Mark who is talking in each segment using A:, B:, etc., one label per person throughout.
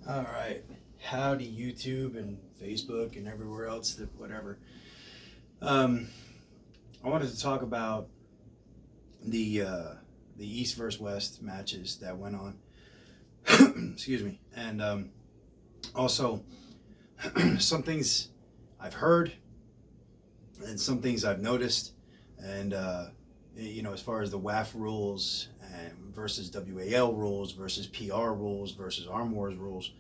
A: All right. Howdy, YouTube and Facebook and everywhere else that whatever. Um, I wanted to talk about the East versus West matches that went on. Excuse me, and also some things I've heard and some things I've noticed, and as far as the WAF rules and versus WAL rules versus PR rules versus Arm Wars rules.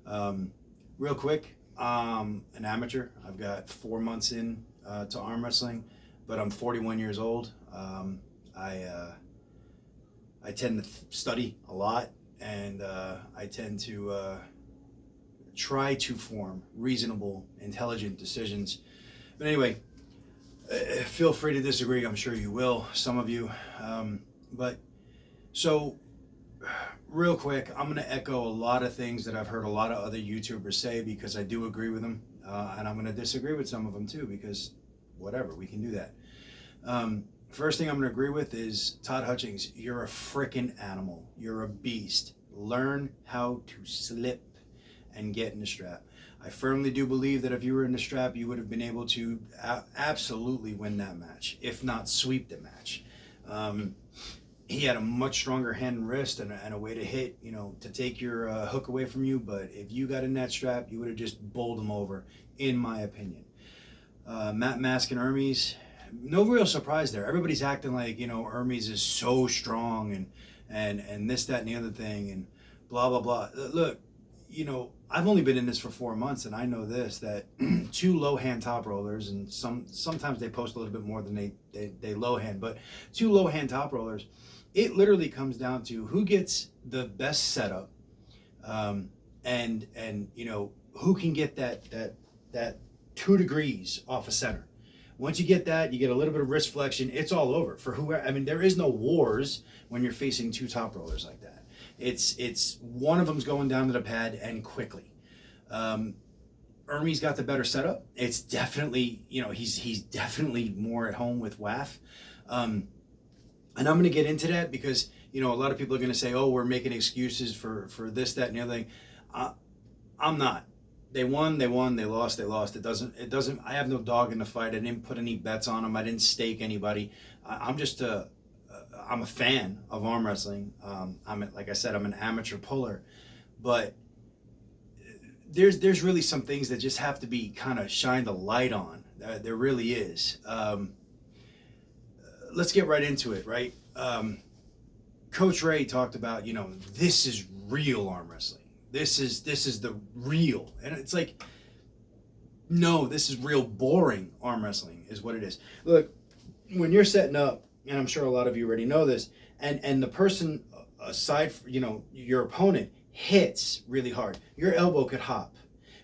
A: Um, Real quick, an amateur. I've got 4 months in to arm wrestling, but I'm 41 years old. I tend to study a lot, and I tend to try to form reasonable, intelligent decisions. But anyway, feel free to disagree. I'm sure you will, some of you. But so real quick, I'm going to echo a lot of things that I've heard a lot of other YouTubers say because I do agree with them. And I'm going to disagree with some of them too because whatever, we can do that. First thing I'm going to agree with is Todd Hutchings, you're a freaking animal. You're a beast. Learn how to slip and get in the strap. I firmly do believe that if you were in the strap, you would have been able to absolutely win that match, if not sweep the match. He had a much stronger hand and wrist and a way to hit, to take your hook away from you. But if you got in that strap, you would have just bowled him over, in my opinion. Matt Mask and Hermes, no real surprise there. Everybody's acting like, Hermes is so strong and this, that, and the other thing and blah, blah, blah. Look, I've only been in this for 4 months, and I know this, that two low hand top rollers, and sometimes they post a little bit more than they low hand, but two low hand top rollers, it literally comes down to who gets the best setup, and who can get that 2 degrees off a center. Once you get that, you get a little bit of wrist flexion, it's all over for whoever. I mean, there is no wars when you're facing two top rollers like that. It's one of them's going down to the pad and quickly. Hermes got the better setup. It's definitely, he's definitely more at home with WAF. And I'm going to get into that because, a lot of people are going to say, oh, we're making excuses for this, that, and the other thing. I'm not. They won, they lost, they lost. It doesn't, I have no dog in the fight. I didn't put any bets on them. I didn't stake anybody. I'm a fan of arm wrestling. Like I said, I'm an amateur puller, but there's really some things that just have to be kind of shined a light on. There really is. Let's get right into it, right? Coach Ray talked about, this is real arm wrestling. This is the real, and it's like, no, this is real boring arm wrestling is what it is. Look, when you're setting up, and I'm sure a lot of you already know this, and the person aside, your opponent hits really hard, your elbow could hop.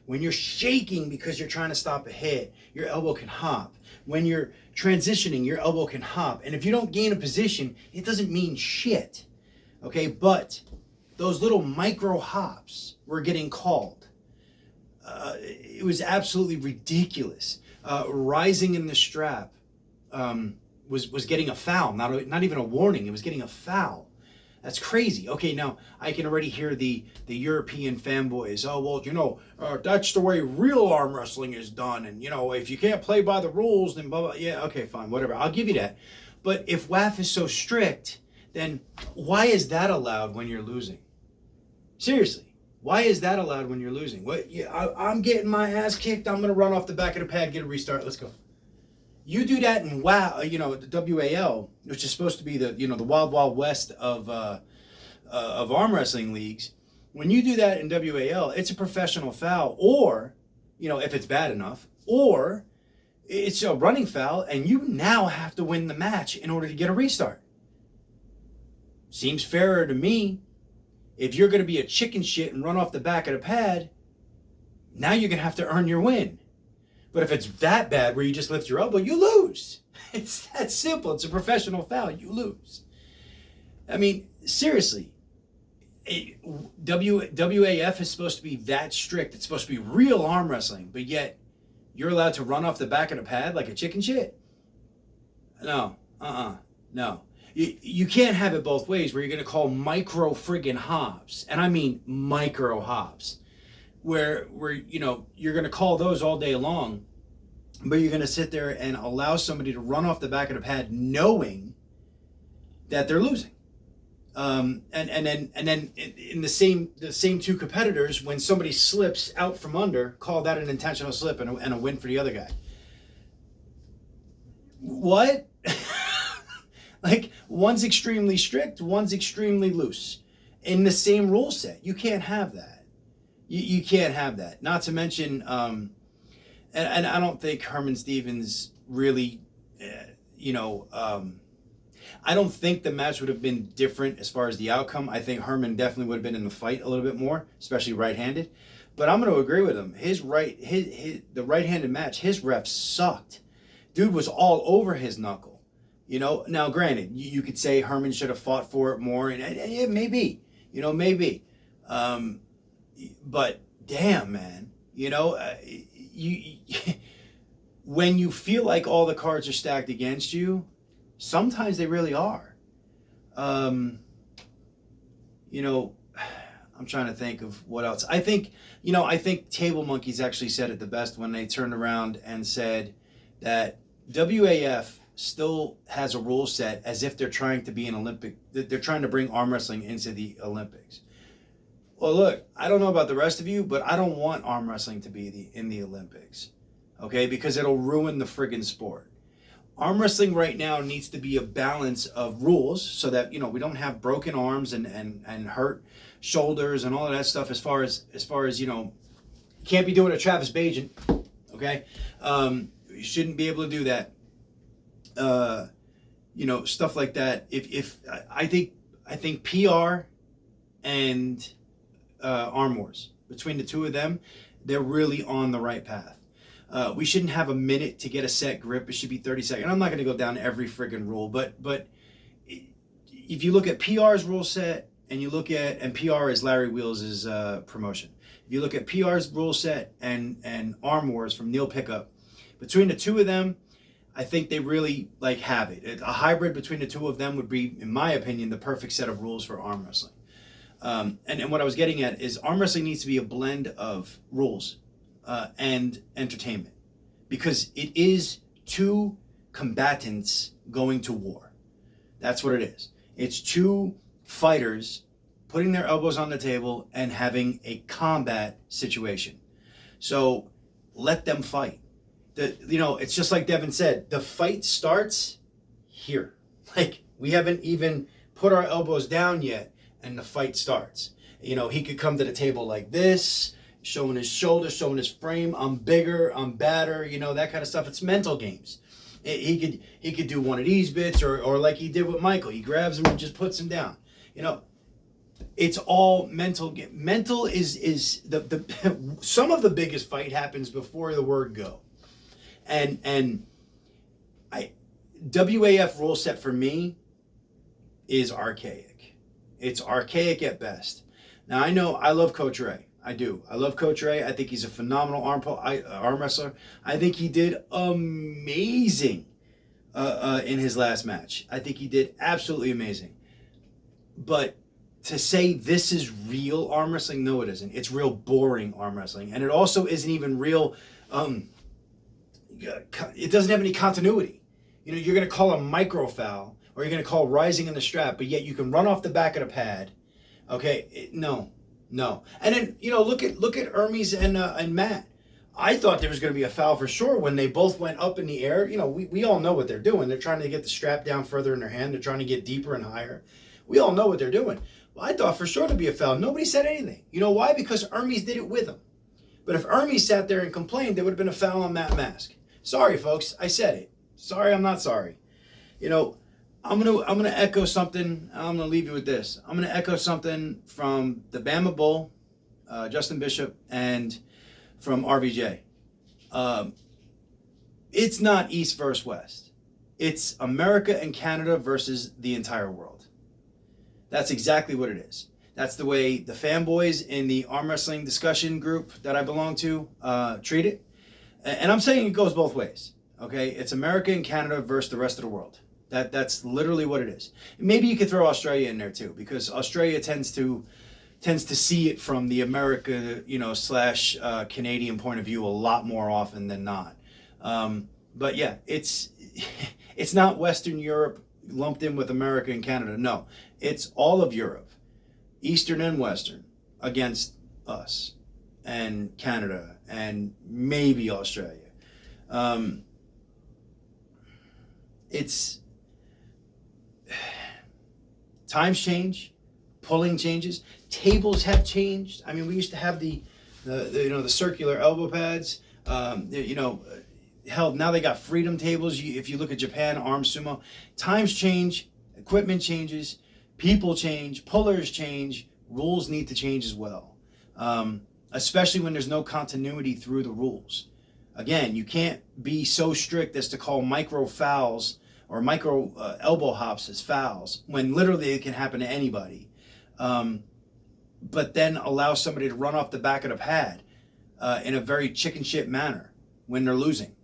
A: When you're shaking because you're trying to stop a hit, your elbow can hop. When you're transitioning, your elbow can hop. And if you don't gain a position, it doesn't mean shit. Okay, but those little micro hops were getting called. It was absolutely ridiculous. Rising in the strap was getting a foul, not even a warning. It was getting a foul. That's crazy. Okay, now I can already hear the European fanboys. Oh, well, that's the way real arm wrestling is done. And, if you can't play by the rules, then blah, blah. Yeah, okay, fine, whatever. I'll give you that. But if WAF is so strict, then why is that allowed when you're losing? Seriously, why is that allowed when you're losing? I'm getting my ass kicked. I'm going to run off the back of the pad, get a restart. Let's go. You do that in the WAL, which is supposed to be the wild, wild west of arm wrestling leagues. When you do that in WAL, it's a professional foul, or, if it's bad enough, or it's a running foul, and you now have to win the match in order to get a restart. Seems fairer to me. If you're going to be a chicken shit and run off the back of the pad, now you're going to have to earn your win. But if it's that bad where you just lift your elbow, you lose. It's that simple. It's a professional foul. You lose. I mean, seriously, WAF is supposed to be that strict. It's supposed to be real arm wrestling, but yet you're allowed to run off the back of the pad like a chicken shit? No. No. You can't have it both ways where you're going to call micro friggin' hops. And I mean micro hops. where you're going to call those all day long, but you're going to sit there and allow somebody to run off the back of the pad knowing that they're losing. And then in the same two competitors, when somebody slips out from under, call that an intentional slip and a win for the other guy. What? Like, one's extremely strict, one's extremely loose in the same rule set. You can't have that. You can't have that. Not to mention, and I don't think Herman Stevens really, I don't think the match would have been different as far as the outcome. I think Herman definitely would have been in the fight a little bit more, especially right-handed. But I'm going to agree with him. The right-handed match, his ref sucked. Dude was all over his knuckle. Now granted, you could say Herman should have fought for it more, and maybe, maybe. But damn, man, when you feel like all the cards are stacked against you, sometimes they really are. I'm trying to think of what else. I think Table Monkeys actually said it the best when they turned around and said that WAF still has a rule set as if they're trying to be an Olympic, they're trying to bring arm wrestling into the Olympics. Well, look, I don't know about the rest of you, but I don't want arm wrestling to be in the Olympics, okay? Because it'll ruin the friggin' sport. Arm wrestling right now needs to be a balance of rules so that, we don't have broken arms and hurt shoulders and all of that stuff as far as you can't be doing a Travis Bajan, okay? You shouldn't be able to do that. Stuff like that. If I think PR and Arm Wars, between the two of them, they're really on the right path. We shouldn't have a minute to get a set grip. It should be 30 seconds. I'm not going to go down every friggin' rule, but if you look at PR's rule set and PR is Larry Wheels' promotion. If you look at PR's rule set and Arm Wars from Neil Pickup, between the two of them, I think they really have it. A hybrid between the two of them would be, in my opinion, the perfect set of rules for arm wrestling. And what I was getting at is arm wrestling needs to be a blend of rules and entertainment, because it is two combatants going to war. That's what it is. It's two fighters putting their elbows on the table and having a combat situation. So let them fight. It's just like Devin said, the fight starts here. We haven't even put our elbows down yet, and the fight starts. He could come to the table like this, showing his shoulders, showing his frame. I'm bigger, I'm badder, that kind of stuff. It's mental games. He could do one of these bits, or like he did with Michael. He grabs him and just puts him down. It's all mental. Mental is the some of the biggest fight happens before the word go. And WAF rule set for me is archaic. It's archaic at best. Now, I know I love Coach Ray. I do. I love Coach Ray. I think he's a phenomenal arm wrestler. I think he did amazing in his last match. I think he did absolutely amazing. But to say this is real arm wrestling, no, it isn't. It's real boring arm wrestling. And it also isn't even real... it doesn't have any continuity. You're going to call a micro foul, or you're going to call rising in the strap, but yet you can run off the back of the pad. Okay, no. And then look at Hermes and Matt. I thought there was going to be a foul for sure when they both went up in the air. We all know what they're doing. They're trying to get the strap down further in their hand. They're trying to get deeper and higher. We all know what they're doing. Well, I thought for sure there'd be a foul. Nobody said anything. You know why? Because Hermes did it with him. But if Hermes sat there and complained, there would have been a foul on Matt Mask. Sorry, folks, I said it. Sorry, I'm not sorry. I'm gonna echo something. I'm gonna leave you with this. I'm gonna echo something from the Bama Bull, Justin Bishop, and from RVJ. It's not East versus West. It's America and Canada versus the entire world. That's exactly what it is. That's the way the fanboys in the arm wrestling discussion group that I belong to treat it. And I'm saying it goes both ways, okay? It's America and Canada versus the rest of the world. That's literally what it is. Maybe you could throw Australia in there too, because Australia tends to, tends to see it from the America, slash Canadian point of view a lot more often than not. But yeah, it's not Western Europe lumped in with America and Canada. No, it's all of Europe, Eastern and Western, against us and Canada and maybe Australia. It's times change, pulling changes, tables have changed. I mean, we used to have the circular elbow pads. Hell, now they got freedom tables. If you look at Japan, arm sumo, times change, equipment changes, people change, pullers change, rules need to change as well. Especially when there's no continuity through the rules. Again, you can't be so strict as to call micro fouls or micro elbow hops as fouls when literally it can happen to anybody. But then allow somebody to run off the back of the pad in a very chicken shit manner when they're losing.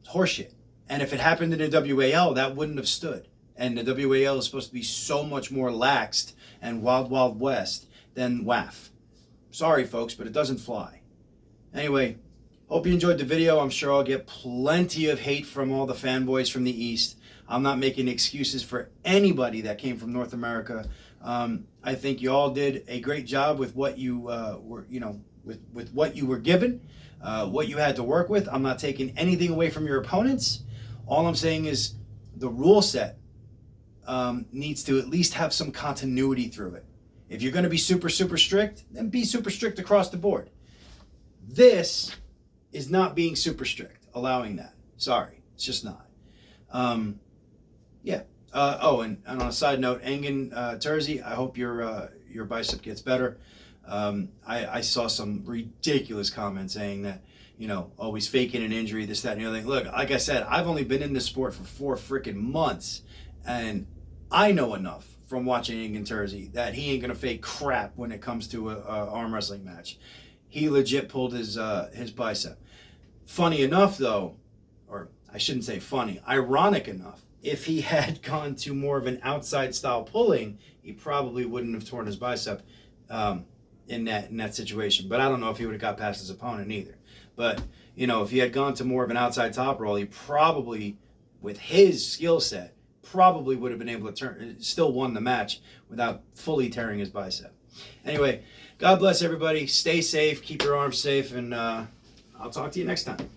A: It's horseshit. And if it happened in the WAL, that wouldn't have stood. And the WAL is supposed to be so much more laxed and wild, wild west than WAF. Sorry, folks, but it doesn't fly. Anyway, hope you enjoyed the video. I'm sure I'll get plenty of hate from all the fanboys from the East. I'm not making excuses for anybody that came from North America. I think you all did a great job with what you with what you were given, what you had to work with. I'm not taking anything away from your opponents. All I'm saying is the rule set needs to at least have some continuity through it. If you're going to be super, super strict, then be super strict across the board. This is not being super strict, allowing that. Sorry, it's just not. Yeah. And on a side note, Engin Terzi, I hope your bicep gets better. I saw some ridiculous comments saying that, always faking an injury, this, that, and the other thing. Look, like I said, I've only been in this sport for 4 freaking months, and I know enough from watching Engin Terzi that he ain't gonna fake crap when it comes to a arm wrestling match. He legit pulled his bicep. Funny enough, though, or I shouldn't say funny, ironic enough, if he had gone to more of an outside style pulling, he probably wouldn't have torn his bicep in that situation. But I don't know if he would have got past his opponent either. But if he had gone to more of an outside top roll, he probably, with his skill set, probably would have been able to still won the match without fully tearing his bicep. Anyway, God bless everybody. Stay safe. Keep your arms safe, and I'll talk to you next time.